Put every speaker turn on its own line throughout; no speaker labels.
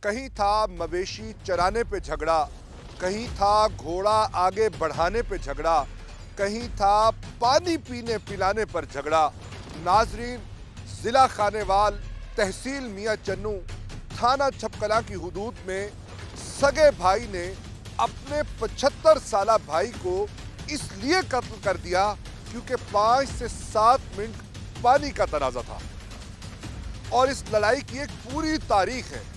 कहीं था मवेशी चराने पे झगड़ा, कहीं था घोड़ा आगे बढ़ाने पे झगड़ा, कहीं था पानी पीने पिलाने पर झगड़ा। नाजरीन, जिला खानेवाल, तहसील मियां चन्नू, थाना छपकला की हुदूद में सगे भाई ने अपने 75 साला भाई को इसलिए कत्ल कर दिया क्योंकि 5 से 7 मिनट पानी का तनाजा था। और इस लड़ाई की एक पूरी तारीख है।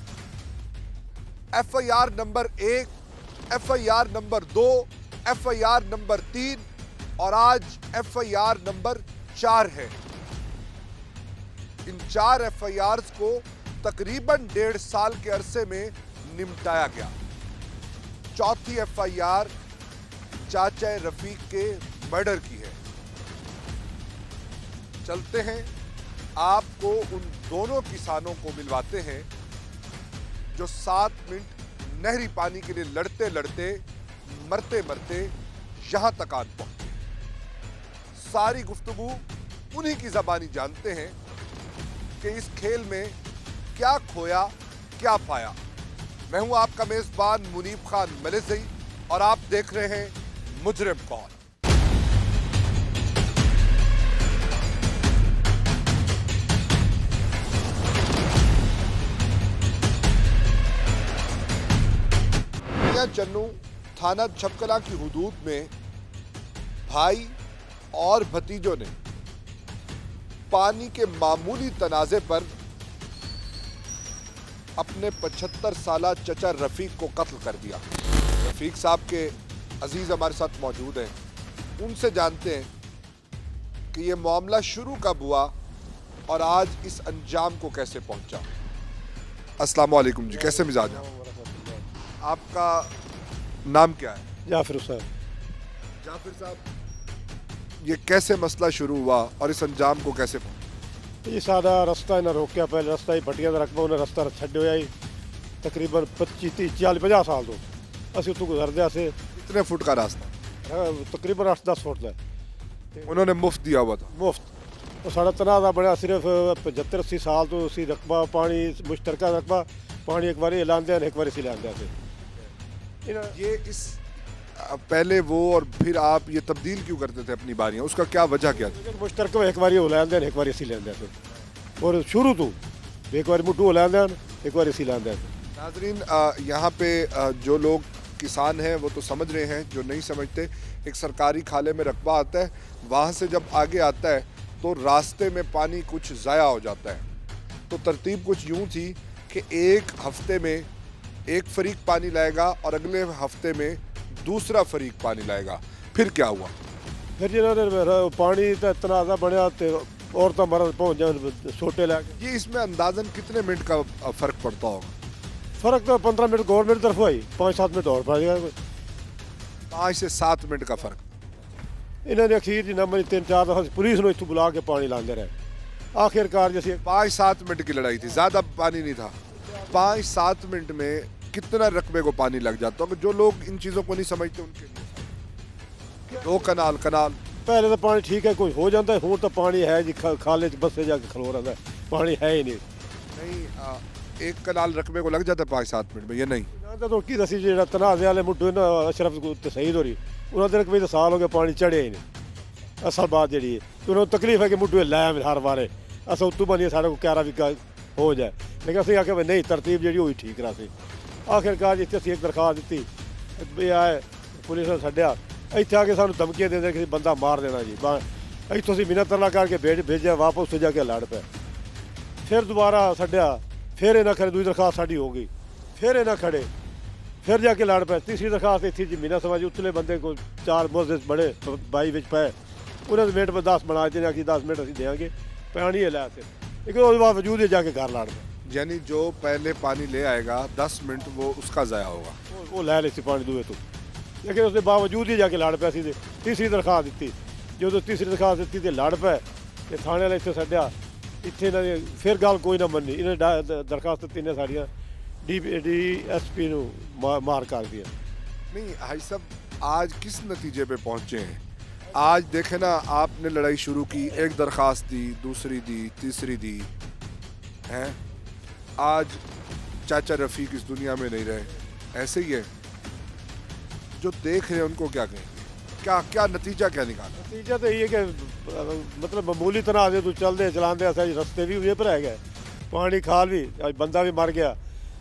FIR number 1, FIR number 2, FIR number 3 और आज FIR नंबर 4 है। इन 4 FIRs को तकरीबन 1.5 साल के अरसे में निपटाया गया। चौथी FIR चाचा रफीक के मर्डर की है। चलते हैं, आपको उन दोनों किसानों को मिलवाते हैं जो 7 मिनट नहरी पानी के लिए लड़ते लड़ते मरते मरते यहां तक आन पहुंचे। सारी गुफ्तगू उन्हीं की ज़बानी जानते हैं कि इस खेल में क्या खोया क्या पाया। मैं हूं आपका मेज़बान मुनीब खान मलिज़ई और आप देख रहे हैं मुजरिम कौन। चन्नू थाना छपकला की हुदूद में भाई और भतीजों ने पानी के मामूली तनाजे पर अपने 75 साला चचा रफीक को कत्ल कर दिया। रफीक साहब के अजीज हमारे साथ मौजूद हैं, उनसे जानते हैं कि ये मामला शुरू कब हुआ और आज इस अंजाम को कैसे पहुंचा। अस्सलाम वालेकुम जी, कैसे मिजाज हैं? आपका नाम क्या है?
जाफिर साहब।
जाफिर साहब, ये कैसे मसला शुरू हुआ और इस अंजाम को कैसे पहुंचा?
ये सादा रास्ता इन्हें रोकया, पहले रास्ता ही पट्टिया का रकबा उन्हें रास्ता छड्डे होया ही तकरीबन 25 30 40 50 साल तो असं उत्तों गुजरदे से।
कितने फुट का रास्ता?
तकरीबन 8-10 फुट का।
उन्होंने मुफ्त दिया हुआ था?
मुफ्त। और साढ़ा तनाजा बड़ा सिर्फ 75-80 साल तो उसी रकबा पानी मुश्तरका रकबा पानी एक बार लाते हैं, एक बार इसी लाते हैं।
ये इस पहले वो और फिर आप ये तब्दील क्यों करते थे अपनी बारियां, उसका क्या वजह क्या थी?
मुश्तरक एक बार लाते हैं, एक बार इसी लाते हैं। और शुरू तो एक बार मुठू लाते हैं, एक बार इसी लाते हैं।
नाजरीन, यहाँ पे जो लोग किसान हैं वो तो समझ रहे हैं, जो नहीं समझते, एक सरकारी खाले में रकबा आता है, वहाँ से जब आगे आता है तो रास्ते में पानी कुछ ज़ाया हो जाता है। तो तरतीब कुछ यूँ थी कि एक हफ्ते में एक फरीक पानी लाएगा और अगले हफ्ते में दूसरा फरीक पानी लाएगा। फिर क्या हुआ?
फिर जिन्होंने पानी का तनाजा बनया और तो मरद पहुँच जाए छोटे लाके।
ये इसमें अंदाजन कितने मिनट का फ़र्क पड़ता होगा?
फ़र्क तो 15 मिनट गवर्नमेंट तरफ हुआ ही, 5-7 मिनट और पड़ गया।
5 से 7 मिनट का फ़र्क।
इन्होंने अखीर जी नंबर 3-4 दफा पुलिस ने इतों बुला के पानी लाते रहे। आखिरकार जैसे
5-7 मिनट की लड़ाई थी, ज़्यादा पानी नहीं था। 5-7 मिनट में कितना रकबे को पानी लग जाता है? जो लोग इन चीज़ों को नहीं समझते उनके लिए 2 कनाल
पहले तो पानी ठीक है कोई हो जाता है, हूँ तो पानी है जी खाले बस से जाके खलो रहा है, पानी है ही नहीं।
1 कनाल रकबे को लग जाता है 5-7 मिनट में, ये नहीं
तो की दसी जो तनाजे वाले मुठू ना अशरफ शहीद हो रही उन्होंने रकबे तो साल हो गया पानी चढ़े ही नहीं। असल बात जी है तो उन्होंने तकलीफ है कि मुठू लाया हर बारे अस उत्तू बनिए साढ़े को क्यारा भी हो जाए, लेकिन असं आख्या नहीं तरतीब जी हुई ठीक रहा सी। आखिरकार जितने असी एक दरखास्त दी आए पुलिस ने छड्या, इतने आके सानू धमकियां देंगे कि बंदा मार देना जी। इतों असी मिन्नत तरला करके भेजा, वापस से जाके लड़ पे। फिर दोबारा छड्या, फिर इन्हें खड़े दूसरी दरखास्त साड़ी हो गई, फिर इन्हें खड़े, फिर जाके लड़ पे। तीसरी दरखास्त इतनी जी मीना समझ उतले बंदे को 4 मुआजिज बड़े बाई बिच पे, उन्हें मिनट में 10 बना देने कि 10 मिनट असी देंगे पानी है लै, लेकिन उसके बावजूद जाके घर लड़ पे।
यानी जो पहले पानी ले आएगा 10 मिनट वो उसका ज़ाया होगा,
वो लै ली पानी दूए तो, लेकिन उसके बावजूद ही जाके लड़ पे। असी तीसरी दरखास्त दी, जो तो तीसरी दरखास्त दी तो लड़ पे, थाने वाले इतने छड्या, इतने इन्होंने फिर गल कोई ना मनी। इन्हें दरखास्त तीन साड़ियाँ DSP मार कर दिया।
नहीं हाई साहब, आज किस नतीजे पे पहुँचे हैं? आज देखे ना, आपने लड़ाई शुरू की, एक दरखास्त दी, दूसरी दी, तीसरी दी, हैं आज चाचा रफीक इस दुनिया में नहीं रहे, ऐसे ही है। जो देख रहे हैं उनको क्या कहेंगे, क्या क्या नतीजा क्या निकाला?
नतीजा तो ये कि मतलब मामूली तनाव से तू चलते चलाते अस रस्ते भी उहे पर है गए, पानी खाल भी अज बंदा भी मर गया।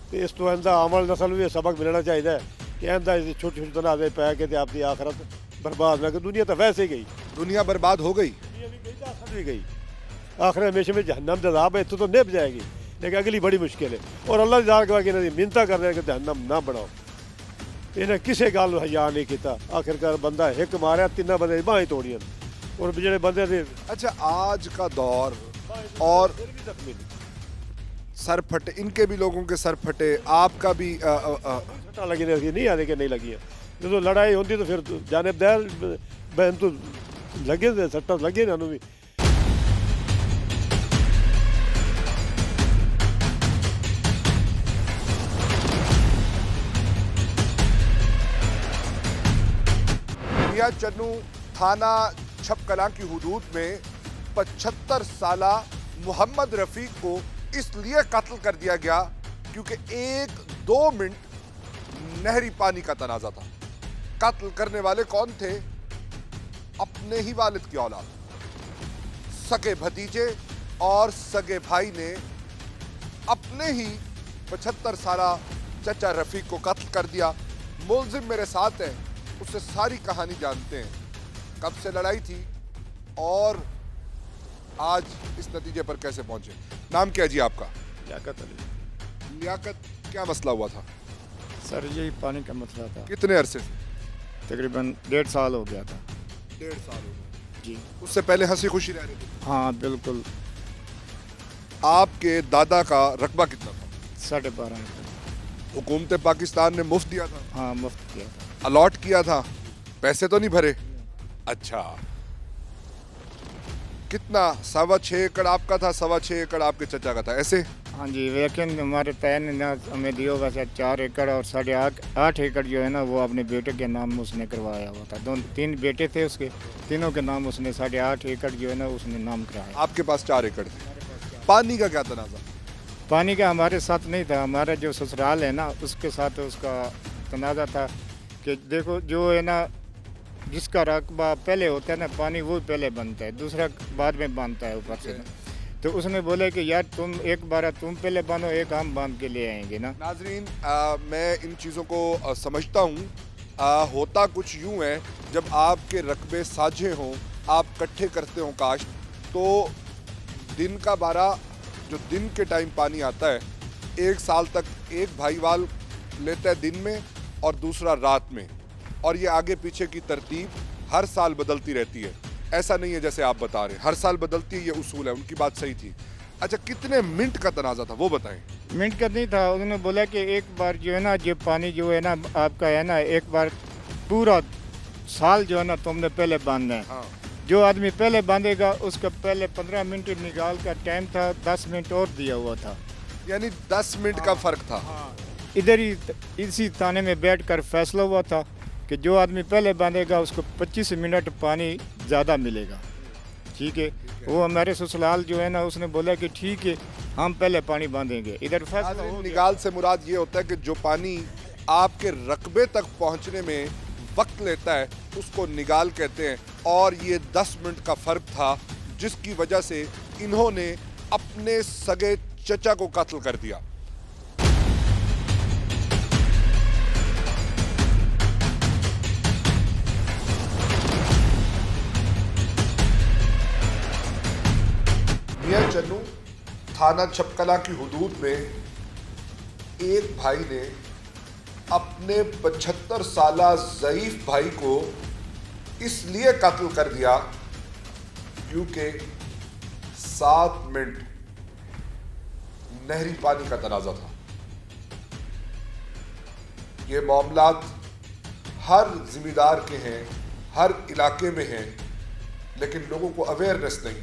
तो इस तो इंदा आमल नस्ल भी सबक मिलना चाहिए कि इंदा छोटे छोटे तनाजे पै के अपनी आखरत बर्बाद ना, कि दुनिया तो वैसे ही गई,
दुनिया बर्बाद हो गई।
दुनिया भी गई तो आखरत भी गई। आखिर हमेशा में जहन्नम का अज़ाब है, इतों तो निभ जाएगी, लेकिन अगली बड़ी मुश्किल है। और अल्लाह जार के कि इन्होंने मिन्नत कर रहे हैं कि जहन्नम ना बनाओ। इन्हें किसी गल हया नहीं किया। आखिरकार बंदा एक मारिया, तीन बंदे बाहें तोड़ियां और जो बंदे थे
अच्छा, आज का दौर और सर फटे, इनके भी लोगों के सर फटे, आपका भी
सट्टा लगी नहीं आने के नहीं लगी। जो लड़ाई होती तो फिर जानिबदार बहन तो लगे थे, सट्टा लगे ना भी।
मियां चन्नू थाना छपकलां की हुदूद में 75 साला मोहम्मद रफीक को इसलिए कत्ल कर दिया गया क्योंकि 1-2 मिनट नहरी पानी का तनाजा था। कत्ल करने वाले कौन थे? अपने ही वालिद की औलाद, सगे भतीजे और सगे भाई ने अपने ही 75 साला चचा रफीक को कत्ल कर दिया। मुलजिम मेरे साथ है, उससे सारी कहानी जानते हैं, कब से लड़ाई थी और आज इस नतीजे पर कैसे पहुंचे। नाम क्या जी आपका?
लियाकत अली।
लियाकत, क्या मसला हुआ था?
सर यही पानी का मसला था।
कितने अरसे से?
तकरीबन 1.5 साल हो गया था।
1.5 साल हो गए
जी
उससे पहले हंसी खुशी रह रहे थे?
हाँ बिल्कुल।
आपके दादा का रकबा कितना था?
12.5
हुकूमत पाकिस्तान ने मुफ्त दिया था?
हाँ मुफ्त किया था।
अलॉट किया था, पैसे तो नहीं भरे? अच्छा, कितना? 6.25 एकड़ आपका था, 6.25 एकड़ आपके चचा का था, ऐसे?
हाँ जी, लेकिन हमारे तय ने ना हमें दिया वैसे 4 एकड़ और 8.5 एकड़ जो है ना वो अपने बेटे के नाम उसने करवाया हुआ था। 3 बेटे थे उसके, तीनों के नाम उसने 8.5 एकड़ जो है ना उसने नाम कराया।
आपके पास 4 एकड़ थे। पानी का क्या तनाजा?
पानी का हमारे साथ नहीं था, हमारा जो ससुराल है ना उसके साथ उसका तनाज़ा था कि देखो जो है ना जिसका रकबा पहले होता है ना पानी वो पहले बनता है, दूसरा बाद में बांधता है ऊपर से। तो उसने बोला कि यार तुम एक बार तुम पहले बांधो, एक हम बांध के ले आएंगे ना।
नाजरीन, मैं इन चीज़ों को समझता हूँ। होता कुछ यूँ है, जब आपके रकबे साझे हों, आप इकट्ठे करते हो काश्त, तो दिन का 12 जो दिन के टाइम पानी आता है, 1 साल तक एक भाईवाल लेता है दिन में और दूसरा रात में, और ये आगे पीछे की तरतीब हर साल बदलती रहती है। ऐसा नहीं है जैसे आप बता रहे हैं, हर साल बदलती है, ये उसूल है। उनकी बात सही थी। अच्छा, कितने मिनट का तनाजा था वो बताएं?
मिनट का नहीं था, उन्होंने बोला कि एक बार जो है ना ये पानी जो है ना आपका है ना एक बार पूरा साल जो है ना तुमने पहले बांधना है।
हाँ।
जो आदमी पहले बांधेगा उसका पहले 15 मिनट निकाल का टाइम था, 10 मिनट और दिया हुआ था,
यानी 10 मिनट का फर्क था।
इधर ही इसी थाने में बैठकर फैसला हुआ था कि जो आदमी पहले बांधेगा उसको 25 मिनट पानी ज़्यादा मिलेगा। ठीक है, वो हमारे ससुराल जो है ना उसने बोला कि ठीक है हम पहले पानी बांधेंगे। इधर फैसला हो गया।
निकाल से मुराद ये होता है कि जो पानी आपके रकबे तक पहुंचने में वक्त लेता है उसको निगाल कहते हैं, और ये 10 मिनट का फर्क था जिसकी वजह से इन्होंने अपने सगे चचा को कत्ल कर दिया। मियां चन्नू थाना छपकला की हुदूद में एक भाई ने अपने 75 साला ज़ईफ भाई को इसलिए कत्ल कर दिया क्योंकि 7 मिनट नहरी पानी का तनाजा था। ये मामलात हर जिम्मेदार के हैं, हर इलाके में हैं, लेकिन लोगों को अवेयरनेस नहीं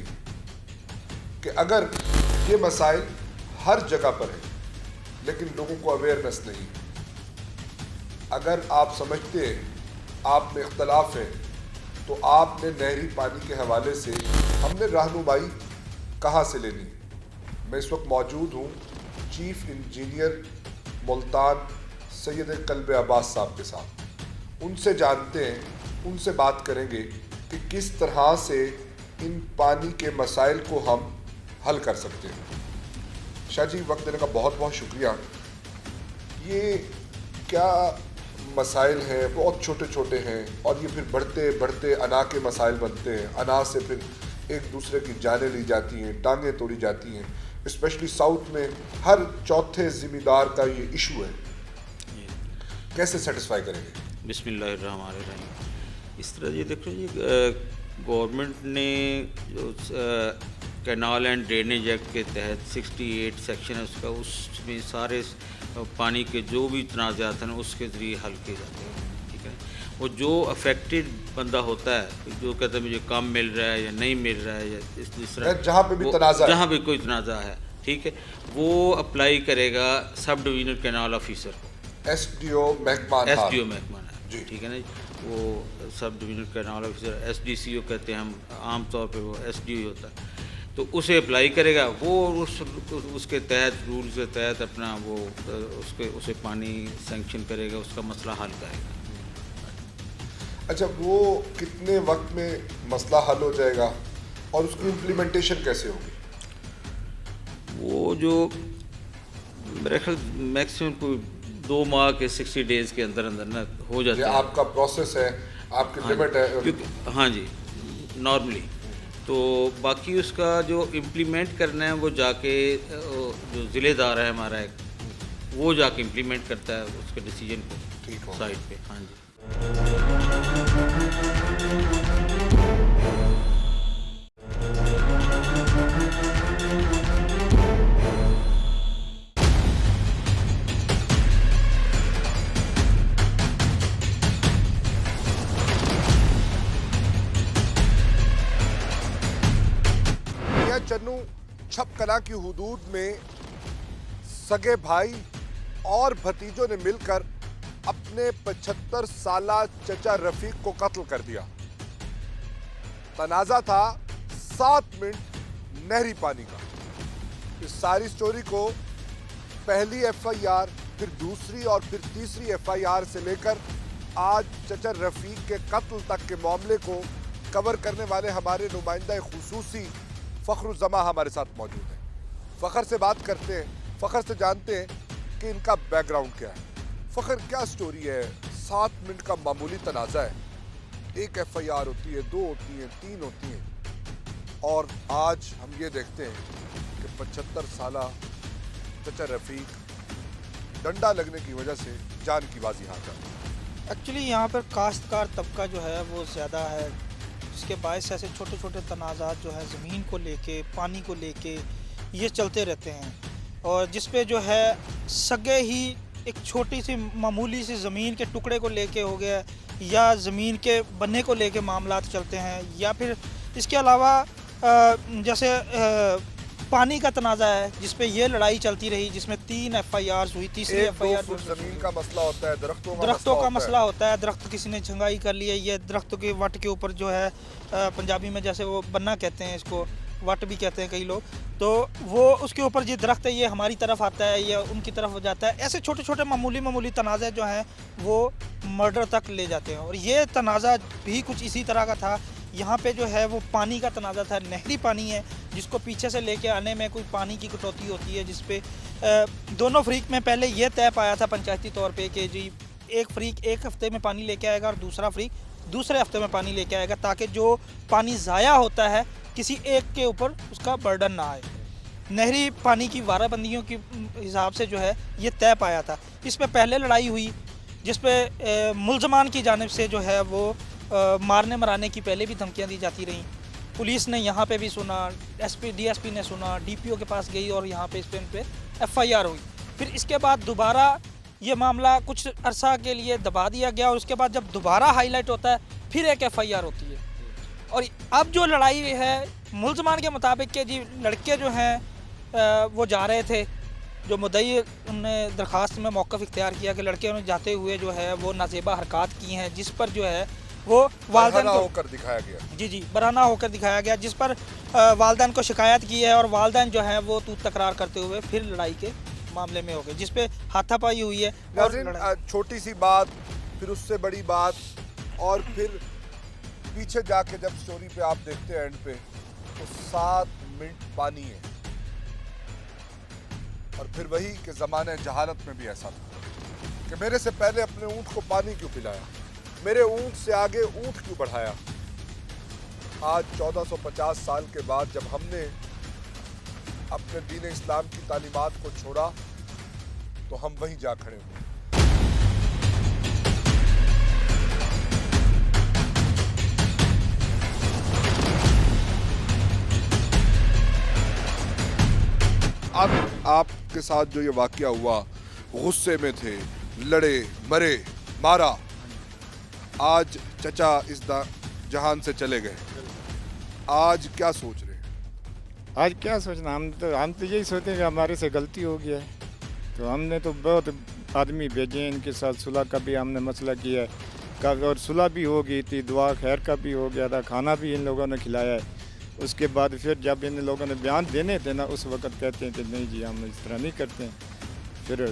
कि अगर ये मसाइल हर जगह पर है, लेकिन लोगों को अवेयरनेस नहीं। अगर आप समझते आप में इख्तलाफ है तो आपने नहरी पानी के हवाले से हमने रहनुमाई कहाँ से लेनी। मैं इस वक्त मौजूद हूँ चीफ इंजीनियर मुल्तान सैयद कल्ब अब्बास साहब के साथ। उनसे जानते हैं, उनसे बात करेंगे कि किस तरह से इन पानी के मसाइल को हम हल कर सकते हैं। शाह जी, वक्त देने का बहुत बहुत शुक्रिया। ये क्या मसाइल हैं, बहुत छोटे छोटे हैं, और ये फिर बढ़ते बढ़ते अना के मसाइल बनते हैं। अना से फिर एक दूसरे की जानें ली जाती हैं, टांगें तोड़ी जाती हैं। स्पेशली साउथ में हर चौथे ज़िम्मेदार का ये इशू है। कैसे सेटिस्फाई करेंगे?
बिस्मिल्लाहिर्रहमानिर्रहीम। इस तरह ये देखो जी, गवर्नमेंट ने जो कैनाल एंड ड्रेनेज एक्ट के तहत 68 सेक्शन है उसका, उसमें सारे पानी के जो भी तनाज़ात हैं उसके ज़रिए हल किए जाते हैं, ठीक है। वो जो अफेक्टेड बंदा होता है, जो कहता है मुझे कम मिल रहा है या नहीं मिल रहा है या इस तरह,
जहाँ पे भी तनाज़ा,
जहाँ भी कोई तनाज़ा है, ठीक है, वो अप्लाई करेगा सब डिवीजनल कैनाल ऑफिसर को,
SDO महकमा
है, ठीक है ना जी। वो सब डिवीजनल कैनाल ऑफिसर SDCO कहते हैं हम, आम तौर पे वो SDO ही होता है, तो उसे अप्लाई करेगा। वो उसके तहत, रूल्स के तहत अपना वो उसे पानी सेंक्शन करेगा, उसका मसला हल करेगा।
अच्छा, वो कितने वक्त में मसला हल हो जाएगा और उसकी इम्प्लीमेंटेशन कैसे होगी?
वो जो मेरे ख्याल मैक्सिमम कोई 2 माह के 60 डेज़ के अंदर अंदर ना हो जाता है।
आपका प्रोसेस है, आपकी लिमिट है?
क्योंकि हाँ जी, नॉर्मली तो बाकी उसका जो इम्प्लीमेंट करना है वो जाके जो ज़िलेदार है हमारा एक, वो जाके इम्प्लीमेंट करता है उसके डिसीजन को,
ठीक हो
साइड पे। हाँ जी।
चन्नू छपकला की हुदूद में सगे भाई और भतीजों ने मिलकर अपने 75 साला चचा रफीक को कत्ल कर दिया। तनाजा था 7 मिनट नहरी पानी का। इस सारी स्टोरी को पहली FIR, फिर दूसरी और फिर तीसरी FIR से लेकर आज चचा रफीक के कत्ल तक के मामले को कवर करने वाले हमारे नुमाइंदा खुसूसी फ़खरुज़्ज़मा हमारे साथ मौजूद है। फ़खर से बात करते हैं, फ़खर से जानते हैं कि इनका बैकग्राउंड क्या है। फ़खर, क्या स्टोरी है? 7 मिनट का मामूली तनाज़ा है, एक FIR होती है, 2 होती हैं, 3 होती हैं, और आज हम ये देखते हैं कि 75 साला चचा रफीक डंडा लगने की वजह से जान की बाजी हार जाती है।
एक्चुअली यहाँ पर काश्तकार तबका जो है वो ज़्यादा है, जिसके बायस ऐसे छोटे छोटे तनाज़ात जो है ज़मीन को लेके, पानी को लेके ये चलते रहते हैं, और जिस पे जो है सगे ही एक छोटी सी मामूली सी ज़मीन के टुकड़े को लेके हो गया, या ज़मीन के बनने को लेके मामलात चलते हैं, या फिर इसके अलावा जैसे पानी का तनाज़ा है जिस पे ये लड़ाई चलती रही, जिसमें 3 FIRs हुई, तीसरी FIR
ज़मीन का मसला होता है,
दरख्तों का मसला होता है। दरख्त किसी ने छंगाई कर लिया, ये दरख्तों के वट के ऊपर जो है पंजाबी में जैसे वो बन्ना कहते हैं, इसको वट भी कहते हैं कई लोग, तो वो उसके ऊपर जो दरख्त है ये हमारी तरफ आता है या उनकी तरफ हो जाता है। ऐसे छोटे छोटे मामूली तनाज़े जो हैं वो मर्डर तक ले जाते हैं, और ये तनाज़ा भी कुछ इसी तरह का था। यहाँ पे जो है वो पानी का तनाज़ा था, नहरी पानी है जिसको पीछे से लेके आने में कोई पानी की कटौती होती है, जिस पे दोनों फरीक में पहले ये तय पाया था पंचायती तौर पे कि जी एक फरीक 1 हफ़्ते में पानी लेके आएगा और दूसरा फरीक दूसरे हफ्ते में पानी लेके आएगा, ताकि जो पानी ज़ाया होता है किसी एक के ऊपर उसका बर्डन ना आए। नहरी पानी की वाराबंदियों के हिसाब से जो है ये तय पाया था। इस पे पहले लड़ाई हुई जिस पे मुल्ज़मान की जानिब से जो है वो मारने मराने की पहले भी धमकियां दी जाती रहीं। पुलिस ने यहाँ पे भी सुना, DSP ने सुना, DPO के पास गई और यहाँ पे इस पे FIR हुई। फिर इसके बाद दोबारा ये मामला कुछ अरसा के लिए दबा दिया गया, और उसके बाद जब दोबारा हाईलाइट होता है फिर एक FIR होती है। और अब जो लड़ाई है मुल्ज़मान के मुताबिक कि जी लड़के जो हैं वो जा रहे थे, जो मुद्दई उनने दरख्वास्त में मौक़िफ़ इख्तियार किया कि लड़के ने जाते हुए जो है वो नाज़ेबा हरकत की हैं, जिस पर जो है वो वालिदैन को
होकर दिखाया गया।
जी बराना होकर दिखाया गया, जिस पर वालिदैन को शिकायत की है, और वालिदैन जो है वो तूत तकरार करते हुए फिर लड़ाई के मामले में हो गए, जिस पे हाथापाई हुई है और
नाज़रीन,
लड़ाई।
छोटी सी बात, फिर उससे बड़ी बात, और फिर पीछे जाके जब स्टोरी पे आप देखते हैं एंड पे, तो 7 मिनट पानी है। और फिर वही कि ज़माने जहालत में भी ऐसा था कि मेरे से पहले अपने ऊँट को पानी क्यों पिलाया, मेरे ऊँट से आगे ऊँट क्यों बढ़ाया। आज 1450 साल के बाद जब हमने अपने दीन इस्लाम की तालीमात को छोड़ा, तो हम वहीं जा खड़े हुए। अब आपके साथ जो ये वाकया हुआ, गुस्से में थे, लड़े, मरे, मारा, आज चचा इस जहान से चले गए, आज क्या सोच रहे हैं?
आज क्या सोचना, हम तो यही सोचते हैं कि हमारे से गलती हो गया है। तो हमने तो बहुत आदमी भेजे हैं, इनके साथ सुलह का भी हमने मसला किया है, और सुलह भी हो गई थी, दुआ खैर का भी हो गया था, खाना भी इन लोगों ने खिलाया है। उसके बाद फिर जब इन लोगों ने बयान देने थे ना, उस वक्त कहते हैं कि नहीं जी हम इस तरह नहीं करते हैं। फिर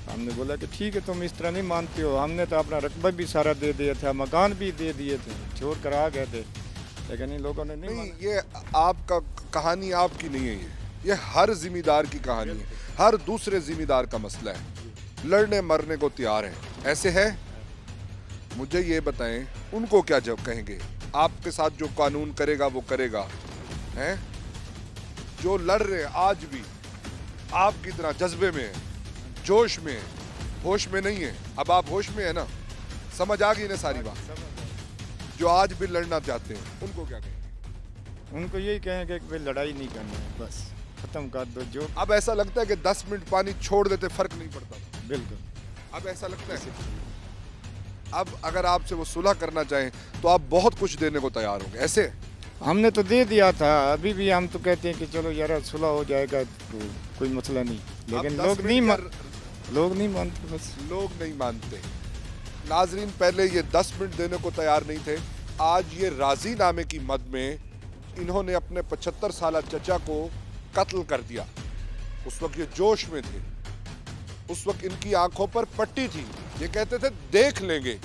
हमने बोला कि ठीक है, तुम इस तरह नहीं मानते हो, हमने तो अपना रकबा भी सारा दे दिया था, मकान भी दे दिए थे, छोड़ कर आ गए थे, लेकिन इन लोगों ने नहीं
नहीं,
माना।
ये आपका कहानी आपकी नहीं है, ये हर जिम्मेदार की कहानी है, हर दूसरे जिम्मेदार का मसला है। लड़ने मरने को तैयार है, ऐसे है। मुझे ये बताएं, उनको क्या जब कहेंगे? आपके साथ जो कानून करेगा वो करेगा, हैं? जो लड़ रहे हैं आज भी आपकी तरह जज्बे में है, जोश में है, होश में नहीं है। अब आप होश में है ना, समझ आ गई ना सारी बात। जो आज भी लड़ना चाहते हैं उनको क्या कहेंगे?
उनको यही कहेंगे कि भाई लड़ाई नहीं करना है, बस ख़त्म कर दो। जो
अब ऐसा लगता है कि 10 मिनट पानी छोड़ देते फर्क नहीं पड़ता था,
बिल्कुल
अब ऐसा लगता है। अब अगर आपसे वो सुलह करना चाहें तो आप बहुत कुछ देने को तैयार होंगे, ऐसे?
हमने तो दे दिया था, अभी भी हम तो कहते हैं कि चलो यार सुलह हो जाएगा तो कोई मसला नहीं, लेकिन
अब 10 मिनट
लोग नहीं मानते, बस
लोग नहीं मानते। नाजरीन, पहले ये 10 मिनट देने को तैयार नहीं थे, आज ये राजी नामे की मद में इन्होंने अपने 75 साल चचा को कत्ल कर दिया। उस वक्त ये जोश में थे, उस वक्त इनकी आंखों पर पट्टी थी, ये कहते थे देख लेंगे,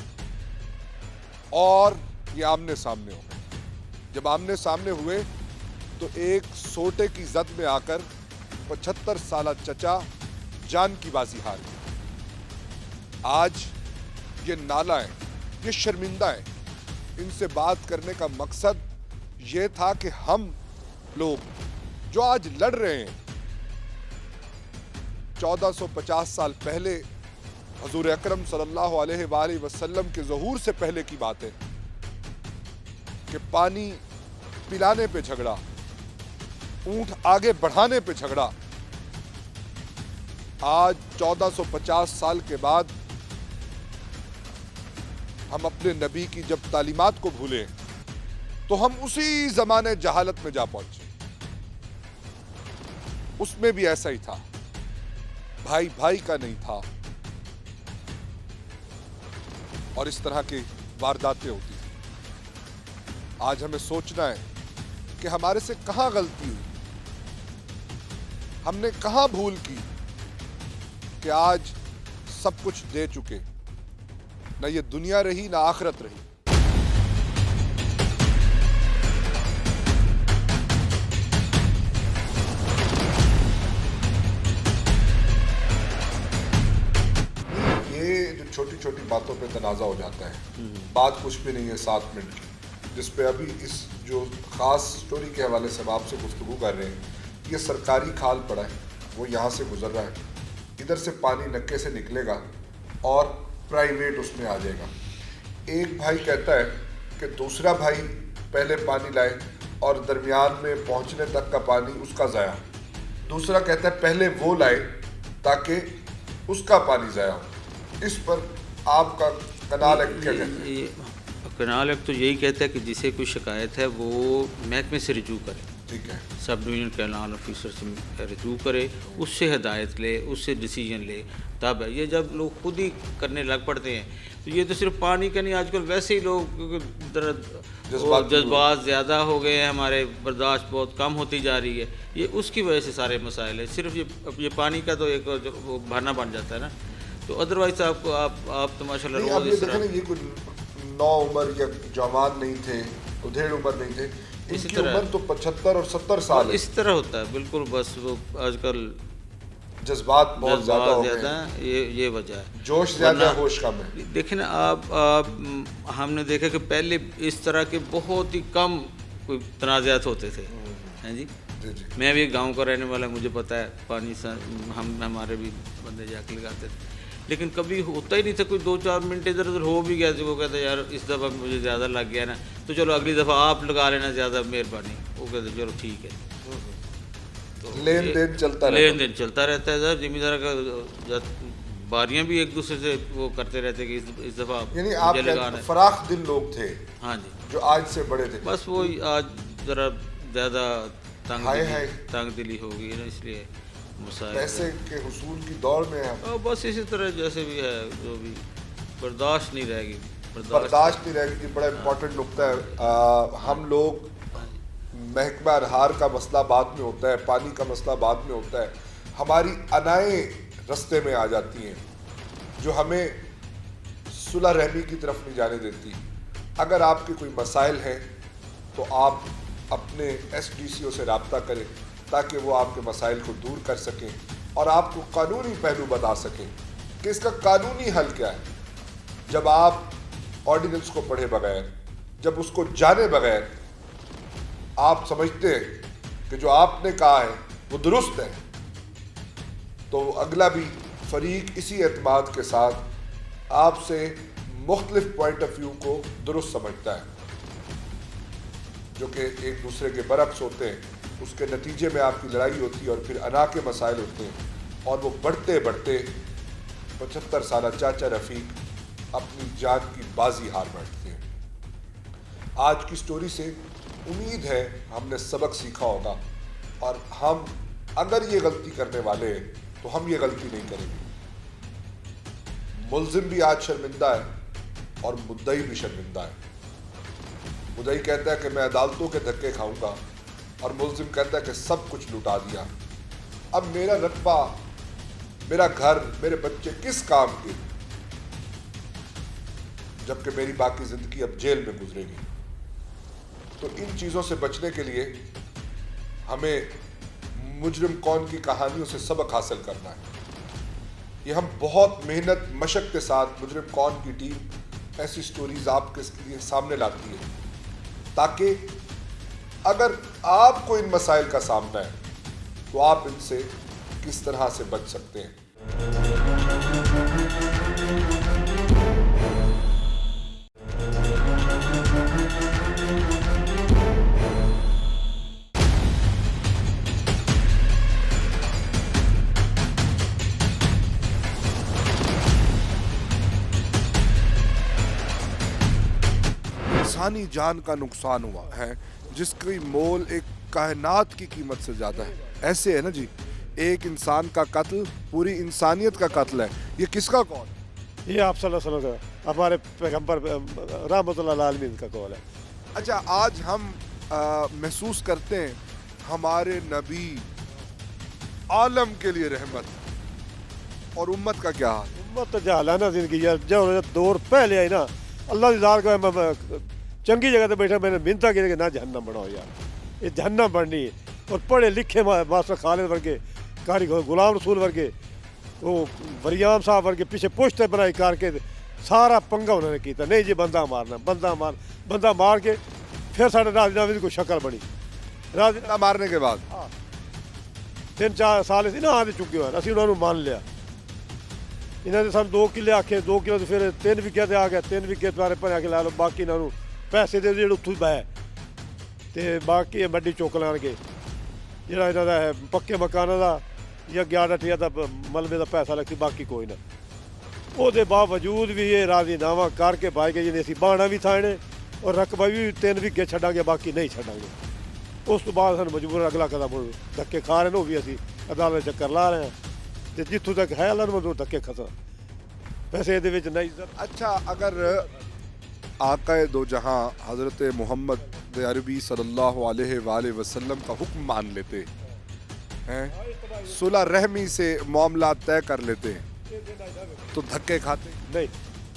और ये आमने सामने हो गए। जब आमने सामने हुए तो एक सोटे की जद में आकर 75 साल चचा जान की बाजी हार गए। आज ये नाला है, ये शर्मिंदा है। इनसे बात करने का मकसद ये था कि हम लोग जो आज लड़ रहे हैं, 1450 साल पहले हजूर अकरम सल्लल्लाहु अलैहि वसल्लम के ज़हूर से पहले की बात है कि पानी पिलाने पे झगड़ा, ऊंट आगे बढ़ाने पे झगड़ा। आज 1450 साल के बाद हम अपने नबी की जब तालीमात को भूले तो हम उसी ज़माने जहालत में जा पहुंचे। उसमें भी ऐसा ही था, भाई भाई का नहीं था, और इस तरह की वारदातें होती थी। आज हमें सोचना है कि हमारे से कहां गलती हुई, हमने कहां भूल की कि आज सब कुछ दे चुके, ना ये दुनिया रही ना आखिरत रही। ये जो छोटी छोटी बातों पे तनाज़ा हो जाता है, बात कुछ भी नहीं है 7 मिनट की, जिस पे अभी इस जो ख़ास स्टोरी के हवाले से हम आपसे गुफ्तगू कर रहे हैं, ये सरकारी खाल पड़ा है, वो यहाँ से गुजर रहा है, इधर से पानी नक्के से निकलेगा और प्राइवेट उसमें आ जाएगा। एक भाई कहता है कि दूसरा भाई पहले पानी लाए और दरमियान में पहुँचने तक का पानी उसका ज़ाया, दूसरा कहता है पहले वो लाए ताकि उसका पानी ज़ाया हो। इस पर आपका कनाल एक्ट क्या कहता है?
कनाल एक्ट तो यही कहता है कि जिसे कोई शिकायत है वो महकमे से रजू करे,
ठीक है,
सब डिवीजन कैनाल ऑफिसर से रजू करे, उससे हिदायत ले, उससे डिसीजन ले, तब है। ये जब लोग खुद ही करने लग पड़ते हैं تو یہ تو صرف پانی کا نہیں، آج کل ویسے ہی لوگ جذبات زیادہ ہو گئے ہیں، ہمارے برداشت بہت کم ہوتی جا رہی ہے، یہ اس کی وجہ سے سارے مسائل ہیں۔ صرف یہ پانی کا تو ایک وہ بہانہ بن جاتا ہے نا، تو ادروائز آپ کو آپ تو ماشاء اللہ
آپ
روز
یہ
اس
دیکھیں
طرح
نا، یہ کوئی نو عمر یا جوان نہیں تھے، ادھیڑ عمر نہیں تھے، ان
اسی
کی
طرح
عمر تو 75 اور 70 سال ہے۔
اس طرح ہوتا ہے بالکل، بس وہ آج کل
جذبات بہت زیادہ ہو گئے
زیادہ
ہیں،
ہیں، یہ وجہ ہے۔
جوش زیادہ ہے، ہوش کم ہے۔
دیکھیں نا آپ ہم نے دیکھا کہ پہلے اس طرح کے بہت ہی کم کوئی تنازعات ہوتے تھے، ہیں جی۔
جی جی
میں بھی گاؤں کا رہنے والا، مجھے پتہ ہے پانی سے ہمارے بھی بندے جا کے لگاتے تھے، لیکن کبھی ہوتا ہی نہیں تھا۔ کوئی 2-4 منٹ ادھر ادھر ہو بھی گیا تو وہ کہتے یار اس دفعہ مجھے زیادہ لگ گیا نا، تو چلو اگلی دفعہ آپ لگا لینا، زیادہ مہربانی۔ وہ کہتے چلو ٹھیک ہے،
لین دین چلتا رہتا
لین دین چلتا رہتا ہے سر۔ زمیندار کا باریاں بھی ایک دوسرے سے وہ کرتے رہتے کہ اس دفعہ
یعنی آپ
مجھے لگانا ہے۔
فراخ دل لوگ تھے
ہاں جی،
جو آج سے بڑے تھے۔
بس وہی آج ذرا زیادہ
ہائے
تنگ دلی ہو گئی ہے نا، اس لیے مسائل
پیسے کے حصول کی دوڑ میں ہیں،
اور بس اسی طرح جیسے بھی ہے، جو بھی برداشت نہیں رہے گی،
برداشت نہیں رہے گی۔ بڑا امپورٹنٹ نقطہ ہے۔ ہم لوگ محکمہ انہار کا مسئلہ بعد میں ہوتا ہے، پانی کا مسئلہ بعد میں ہوتا ہے، ہماری انائیں رستے میں آ جاتی ہیں جو ہمیں صلح رحمی کی طرف نہیں جانے دیتی۔ اگر آپ کے کوئی مسائل ہیں تو آپ اپنے ایس ڈی سی او سے رابطہ کریں تاکہ وہ آپ کے مسائل کو دور کر سکیں اور آپ کو قانونی پہلو بتا سکیں کہ اس کا قانونی حل کیا ہے۔ جب آپ آرڈیننس کو پڑھے بغیر، جب اس کو جانے بغیر آپ سمجھتے ہیں کہ جو آپ نے کہا ہے وہ درست ہے، تو اگلا بھی فریق اسی اعتماد کے ساتھ آپ سے مختلف پوائنٹ آف ویو کو درست سمجھتا ہے، جو کہ ایک دوسرے کے برعکس ہوتے ہیں۔ اس کے نتیجے میں آپ کی لڑائی ہوتی ہے اور پھر انا کے مسائل ہوتے ہیں، اور وہ بڑھتے بڑھتے 75 سالہ چاچا رفیق اپنی جان کی بازی ہار بیٹھتے ہیں۔ آج کی سٹوری سے امید ہے ہم نے سبق سیکھا ہوگا، اور ہم اگر یہ غلطی کرنے والے ہیں تو ہم یہ غلطی نہیں کریں گے۔ ملزم بھی آج شرمندہ ہے اور مدعی بھی شرمندہ ہے۔ مدعی کہتا ہے کہ میں عدالتوں کے دھکے کھاؤں گا، اور ملزم کہتا ہے کہ سب کچھ لٹا دیا، اب میرا رقبہ، میرا گھر، میرے بچے کس کام کے، جبکہ میری باقی زندگی اب جیل میں گزرے گی۔ تو ان چیزوں سے بچنے کے لیے ہمیں مجرم کون کی کہانیوں سے سبق حاصل کرنا ہے۔ یہ ہم بہت محنت مشق کے ساتھ مجرم کون کی ٹیم ایسی سٹوریز آپ کے لیے سامنے لاتی ہے، تاکہ اگر آپ کو ان مسائل کا سامنا ہے تو آپ ان سے کس طرح سے بچ سکتے ہیں۔ انسانی جان کا نقصان ہوا ہے جس کی مول ایک کائنات کی قیمت سے زیادہ ہے۔ ایسے ہے نا جی، ایک انسان کا قتل پوری انسانیت کا قتل ہے۔ یہ کس کا قول ہے؟
یہ آپ صلی اللہ علیہ وسلم کا، ہمارے پیغمبر رحمۃ اللہ عالمین کا قول ہے۔
اچھا، آج ہم محسوس کرتے ہیں ہمارے نبی عالم کے لیے رحمت، اور امت کا کیا حال؟
امت تو جہلانہ زندگی ہے۔ جو دور پہلے آئی نا، اللہ کی ذات کا میں چنگی جگہ تے بیٹھا، میں نے منتا کی کہ نہ جہنم بناؤ یار، یہ جہنم بننی ہے۔ اور پڑھے لکھے ماسٹر خالد ورگے، کاری غلام رسول ورگے، وہ وریام صاحب ورگے پیچھے پشتے بنائی کر کے سارا پنگا انہوں نے کیتا، نہیں جی بندہ مارنا، بندہ مار کے پھر سارے راضی نامی کو شکل بنی۔ راضی
مارنے کے بعد
3-4 سال اسی نہ آدھے چکے ہوئے، اسی انہوں نے مان لیا۔ انہوں نے سن 2 کلے آکھے، 2 کلے تو پھر 3 وکٹ آ گیا، 3 وکٹ بارے پر آ کے لا لو، باقی انہوں پیسے دے جڑے اتوں بہ تے باقی بڑی چک لان گے جڑا انہوں کا ہے پکے مکانوں کا یا 11-8 کا ملبے کا پیسہ لگتی، باقی کوئی نہ۔ وہ باوجود بھی یہ راضی نامہ کر کے بھائی کے جی اسی بانا بھی تھانے اور رقبہ بھی 3 وکٹ چھڈاں گے، باقی نہیں چھڈاں گے۔ اس تو بعد سن مجبور اگلا قدم دھکے کھا رہے ہیں، وہ بھی اسی عدالت چکر لا رہے ہیں، تے جتوں تک ہے اللہ نے دھکے کھسا۔ ਵੈਸੇ ਇਹਦੇ ਵਿੱਚ ਨਾ ਇੱਜ਼ਤ
अच्छा अगर आकाए दो जहां हज़रत मोहम्मद अरबी सल्लल्लाहु अलैहि वसल्लम का हुक्म मान लेते हैं, सुलह रहमी से मामला तय कर लेते तो धक्के खाते।
नहीं,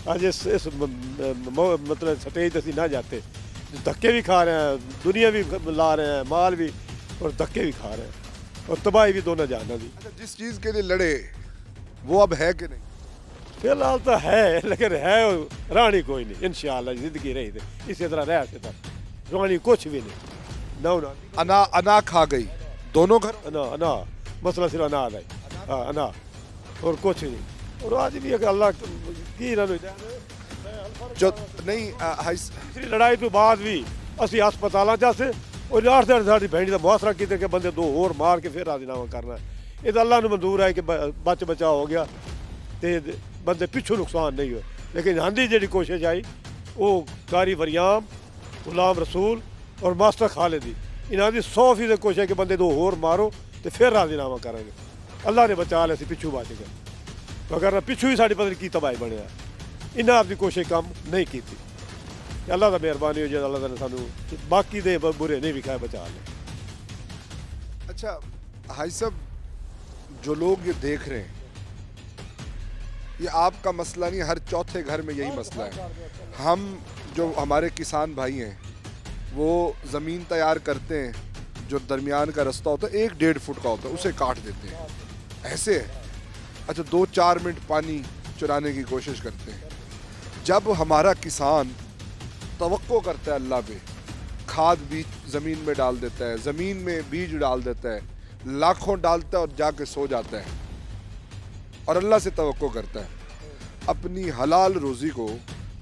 आज इस मतलब स्टेज से ना जाते, धक्के भी खा रहे हैं, दुनिया भी ला रहे हैं, माल भी और धक्के भी खा रहे हैं और तबाही भी दोनों जहाना भी।
अच्छा, जिस चीज़ के लिए लड़े वो अब है कि नहीं?
फिलहाल तो है, लेकिन है रानी कोई नहीं, इंशाल्लाह जिंदगी रही थी इसी तरह रह सकता, रानी कुछ भी नहीं। ना ना
अना अना खा गई दोनों घर।
अना अना मसला सिर्फ अनाज है, हाँ अना और कुछ नहीं। और आज भी अगर अल्लाह की
जो नहीं हाइस
पिछली लड़ाई तो बाद भी ਅਸੀਂ ਹਸਪਤਾਲਾਂ 'ਚ ਆਸੇ ਉਹ 8 ਦਿਨ ਸਾਡੀ ਭੈਣੀ ਦਾ ਮੁਆਸਰਾ ਕੀਤੇ ਕਿ ਬੰਦੇ ਦੋ ਹੋਰ ਮਾਰ ਕੇ ਫਿਰ ਰਾਜ਼ੀਨਾਮਾ ਕਰਨਾ। ਇਹ ਤਾਂ ਅੱਲਾਹ ਨੂੰ ਮਨਜ਼ੂਰ ਹੈ ਕਿ ਬਚ ਬਚਾ ਹੋ ਗਿਆ ਤੇ ਬੰਦੇ ਪਿੱਛੋਂ ਨੁਕਸਾਨ ਨਹੀਂ ਹੋਇਆ। ਲੇਕਿਨ ਹਾਂਜੀ ਜਿਹੜੀ ਕੋਸ਼ਿਸ਼ ਆਈ ਉਹ ਕਾਰੀ ਵਰਿਆਮ, ਗੁਲਾਮ ਰਸੂਲ ਔਰ ਮਾਸਟਰ ਖਾਲਿਦ ਦੀ ਇਹਨਾਂ ਦੀ 100% ਕੋਸ਼ਿਸ਼ ਕਿ ਬੰਦੇ ਦੋ ਹੋਰ ਮਾਰੋ ਤੇ ਫਿਰ ਰਾਜ਼ੀਨਾਮਾ ਕਰਾਂਗੇ। ਅੱਲਾਹ ਨੇ ਬਚਾ ਲਿਆ, ਅਸੀਂ ਪਿੱਛੋਂ ਬਚ ਗਏ, ਮਗਰ ਪਿੱਛੋਂ ਹੀ ਸਾਡੀ ਪਤਾ ਨਹੀਂ ਕੀ ਤਬਾਹੀ ਬਣਿਆ। ਇਹਨਾਂ ਆਪਦੀ ਕੋਸ਼ਿਸ਼ ਕੰਮ ਨਹੀਂ ਕੀਤੀ। अल्लाह का मेहरबानी हो जाए, अल्लाह ने सानू बाकी दे बुरे नहीं विखाए बचा ले।
अच्छा हाई साहब, जो लोग ये देख रहे हैं, ये आपका मसला नहीं, हर चौथे घर में यही मसला है। हम जो हमारे किसान भाई हैं वो ज़मीन तैयार करते हैं, जो दरमियान का रास्ता होता है 1-1.5 फुट का होता है, उसे काट देते हैं, ऐसे है। अच्छा 2-4 मिनट पानी चुराने की कोशिश करते हैं। जब हमारा किसान तवक्को करता है अल्लाह पे, खाद बीज ज़मीन में डाल देता है, ज़मीन में बीज डाल देता है, लाखों डालता है और जाके सो जाता है और अल्लाह से तवक्को करता है। अपनी हलाल रोज़ी को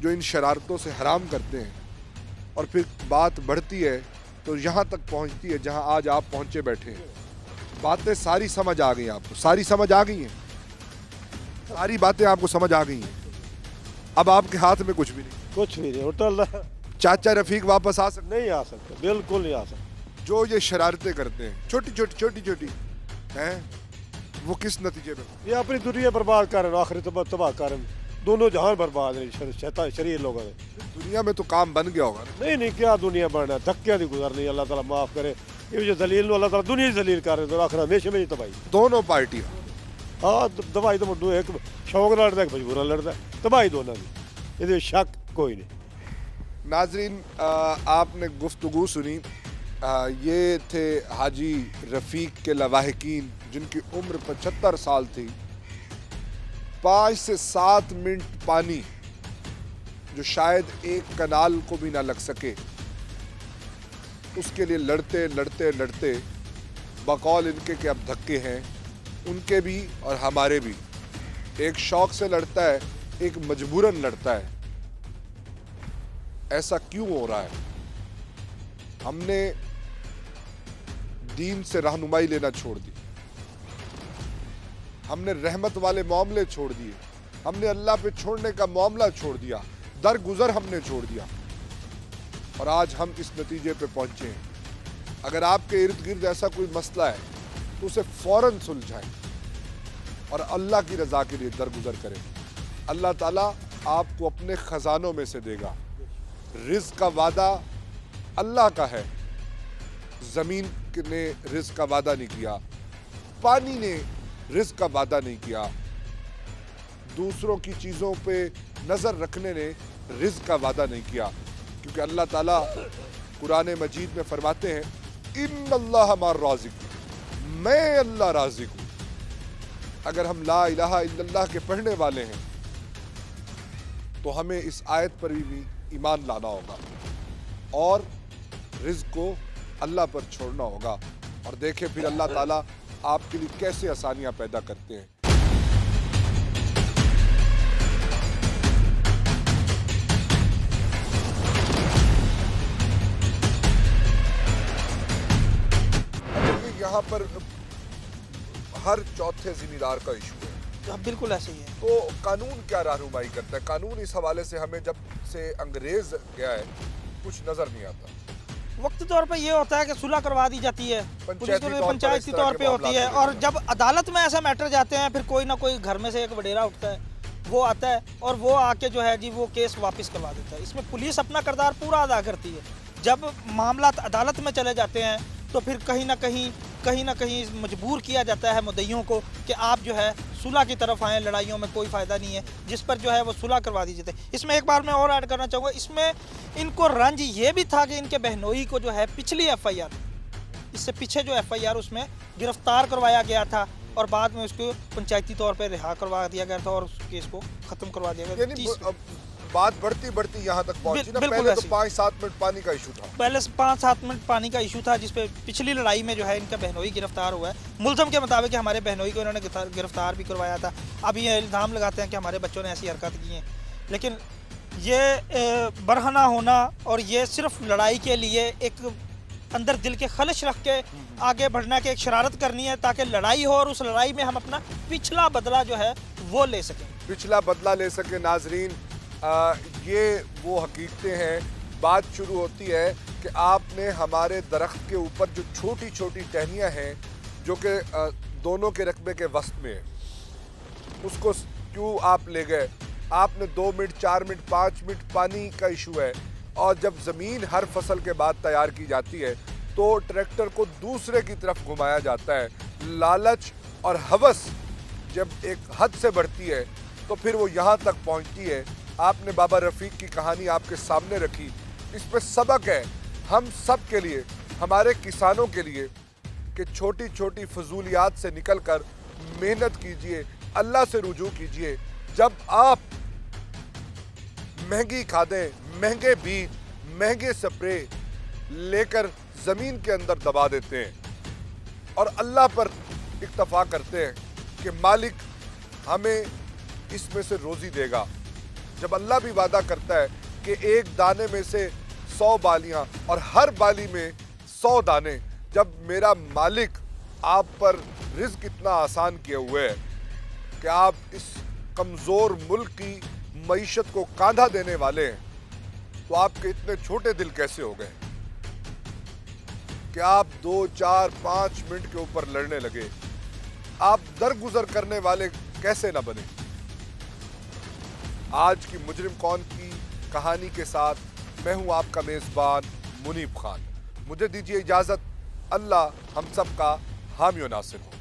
जो इन शरारतों से हराम करते हैं और फिर बात बढ़ती है तो यहाँ तक पहुँचती है जहाँ आज आप पहुँचे बैठे हैं। बातें सारी समझ आ गई आपको, सारी समझ आ गई हैं, सारी बातें आपको समझ आ गई हैं। अब आपके हाथ में कुछ भी नहीं,
कुछ भी नहीं होता। अल्लाह
चाचा रफीक वापस आ सकते
नहीं आ सकता, बिल्कुल नहीं आ सकता।
जो ये शरारतें करते हैं छोटी छोटी हैं, वो किस नतीजे में?
ये अपनी दुनिया बर्बाद कर रहे हैं, आखिरी तबाह कर रहे हैं, दोनों जहान बर्बाद है शरीर लोगों ने।
दुनिया में तो काम बन गया होगा ना?
नहीं क्या दुनिया बनना, धक्के की गुजरनी, अल्लाह ताला माफ़ करे। ये जो दलील नो अल्लाह ताला दुनिया ही दलील कर रहे हैं, तो आखिर हमेशा में ही तबाही।
दोनों पार्टियां,
हाँ दवाई तो मुंडू एक शौक लड़ता है, एक मजबूरन लड़ता है, तबाही दोनों की, ये शक कोई नहीं।
नाजरीन आपने गुफ्तगू सुनी, ये थे हाजी रफ़ीक के लवाहिकीन जिनकी उम्र 75 साल थी। 5 से 7 मिनट पानी जो शायद एक कनाल को भी ना लग सके, उसके लिए लड़ते लड़ते लड़ते बकौल इनके कि अब धक्के हैं, उनके भी और हमारे भी। एक शौक से लड़ता है, एक मजबूरन लड़ता है। ऐसा क्यों हो रहा है? हमने दीन से रहनुमाई लेना छोड़ दी, हमने रहमत वाले मामले छोड़ दिए, हमने अल्लाह पे छोड़ने का मामला छोड़ दिया, दरगुजर हमने छोड़ दिया और आज हम इस नतीजे पे पहुंचे हैं। अगर आपके इर्द गिर्द ऐसा कोई मसला है तो उसे फौरन सुलझाएं और अल्लाह की रज़ा के लिए दरगुजर करें। अल्लाह ताला आपको अपने ख़जानों में से देगा। रिज़्क़ का वादा अल्लाह का है, ज़मीन ने रिज़्क़ का वादा नहीं किया, पानी ने रिज़्क़ का वादा नहीं किया, दूसरों की चीज़ों पे नज़र रखने ने रिज़्क़ का वादा नहीं किया। क्योंकि अल्लाह ताला कुरान मजीद में फरमाते हैं इन्नल्लाह मार राज़िक़, मैं अल्लाह राज़िक़ हूँ। अगर हम ला इलाहा इल्लल्लाह के पढ़ने वाले हैं तो हमें इस आयत पर भी ईमान लाना होगा और रिज़्क़ को अल्लाह पर छोड़ना होगा। और देखें फिर अल्लाह ताला आपके लिए कैसे आसानियां पैदा करते हैं। यहाँ पर हर चौथे जिम्मेदार का इशू है।
बिल्कुल ऐसे ही है।
तो कानून क्या रहनुमाई करता है? कानून इस हवाले से हमें जब से अंग्रेज गया है कुछ नजर नहीं आता।
वक्ती तौर पे ये होता है कि सुलह करवा दी जाती है, पंचायती तौर पे होती है, और जब अदालत में ऐसा मैटर जाते हैं फिर कोई ना कोई घर में से एक वडेरा उठता है, वो आता है और वो आके जो है जी वो केस वापस करवा देता है। इसमें पुलिस अपना किरदार पूरा अदा करती है। जब मामला अदालत में चले जाते हैं तो फिर कहीं ना कहीं मजबूर किया जाता है मुद्दइयों को कि आप जो है सुलह की तरफ आएँ, लड़ाइयों में कोई फ़ायदा नहीं है, जिस पर जो है वो सुलह करवा दी जाती है। इसमें एक बार मैं और ऐड करना चाहूँगा, इसमें इनको रंज ये भी था कि इनके बहनोई को जो है पिछली FIR, इससे पीछे जो FIR उसमें गिरफ्तार करवाया गया था और बाद में उसको पंचायती तौर पर रिहा करवा दिया गया था और उस केस को ख़त्म करवा दिया गया।
यानी बात बढ़ती यहाँ तक पहुंची ना,
बिल्कुल
पहले तो
ऐसे।
5-7 मिनट पानी का इशू था।
पहले 5-7 मिनट पानी का इशू था, जिस पे पिछली लड़ाई में जो है इनका बहनोई गिरफ्तार हुआ है। मुलज़म के मुताबिक हमारे बहनोई को इन्होंने गिरफ्तार भी करवाया था। अब ये इल्ज़ाम लगाते हैं कि हमारे बच्चों ने ऐसी हरकत की हैं, लेकिन ये बरहना होना और ये सिर्फ लड़ाई के लिए एक अंदर दिल के खलश रख के आगे बढ़ना के एक शरारत करनी है ताकि लड़ाई हो और उस लड़ाई में हम अपना पिछला बदला जो है वो ले सकें,
पिछला बदला ले सके। नाजरीन, ये वो हकीकतें हैं। बात शुरू होती है कि आपने हमारे दरख्त के ऊपर जो छोटी छोटी टहनियाँ हैं जो कि दोनों के रकबे के वस्त में है, उसको क्यों आप ले गए? आपने 2 मिनट 4 मिनट 5 मिनट पानी का इशू है, और जब ज़मीन हर फसल के बाद तैयार की जाती है तो ट्रैक्टर को दूसरे की तरफ घुमाया जाता है। लालच और हवस जब एक हद से बढ़ती है तो फिर वो यहाँ तक पहुँचती है। आपने बाबा रफ़ीक की कहानी आपके सामने रखी, इस पे सबक है हम सब के लिए, हमारे किसानों के लिए, कि छोटी छोटी फजूलियात से निकलकर मेहनत कीजिए, अल्लाह से रुजू कीजिए। जब आप महंगी खादें, महंगे बीज, महंगे स्प्रे लेकर ज़मीन के अंदर दबा देते हैं और अल्लाह पर इक्तफा करते हैं कि मालिक हमें इसमें से रोज़ी देगा, जब अल्लाह भी वादा करता है कि एक दाने में से 100 बालियां और हर बाली में 100 दाने, जब मेरा मालिक आप पर रिज़्क इतना आसान किए हुए है कि आप इस कमज़ोर मुल्क की मईशत को कांधा देने वाले हैं, तो आपके इतने छोटे दिल कैसे हो गए कि आप 2, 4, 5 मिनट के ऊपर लड़ने लगे? आप दरगुजर करने वाले कैसे ना बने? आज की मुजरिम कौन की कहानी के साथ मैं हूं आपका मेज़बान मुनीब खान। मुझे दीजिए इजाज़त। अल्लाह हम सब का हामी और नासिर हो।